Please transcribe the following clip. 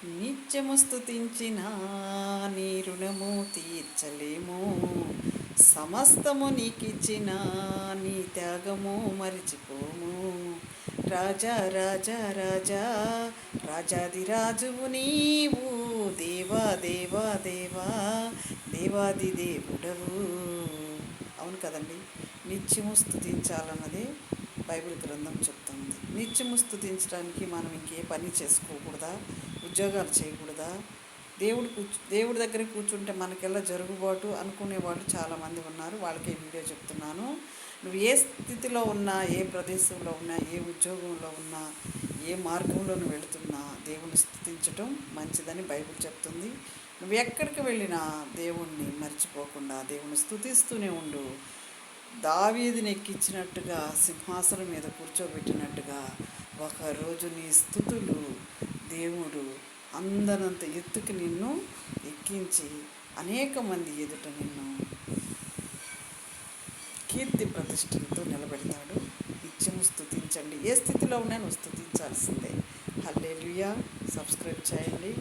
నిత్యము స్తుతించిన నీ రుణము తీర్చలేము. సమస్తము నీకిచ్చిన నీ త్యాగము మరిచిపోము. రాజా రాజా రాజా రాజాదిరాజువు నీవు. దేవా దేవా దేవా దేవాది దేవుడవు. అవును కదండి, నిత్యము స్తుతించాలన్నదే బైబిల్ గ్రంథం చెప్తుంది. నిత్యము స్తుతించడానికి మనం ఇంకే పని చేసుకోకూడదా? ఉద్యోగాలు చేయకూడదా? దేవుడి దగ్గర కూర్చుంటే మనకెలా జరుగుబాటు అనుకునే వాళ్ళు చాలామంది ఉన్నారు. వాళ్ళకే వీడియో చెప్తున్నాను. నువ్వు ఏ స్థితిలో ఉన్నా, ఏ ప్రదేశంలో ఉన్నా, ఏ ఉద్యోగంలో ఉన్నా, ఏ మార్గంలో నువ్వు వెళుతున్నా దేవుని స్తుతించటం మంచిదని బైబిల్ చెప్తుంది. నువ్వు ఎక్కడికి వెళ్ళినా దేవుణ్ణి మర్చిపోకుండా దేవుని స్తుతిస్తూనే ఉండు. దావీదుని ఎక్కించినట్టుగా, సింహాసనం మీద కూర్చోబెట్టినట్టుగా ఒకరోజు నీ స్తుతులు దేవుడు అందనంత ఎత్తుకి నిన్ను ఎక్కించి అనేక మంది ఎదుట నిన్ను కీర్తి ప్రతిష్టలతో నిలబెడతాడు. నిత్యము స్తుతించండి. ఏ స్థితిలో ఉన్నా నువ్వు స్తుతించాల్సిందే. హల్లెలూయా. సబ్స్క్రైబ్ చేయండి.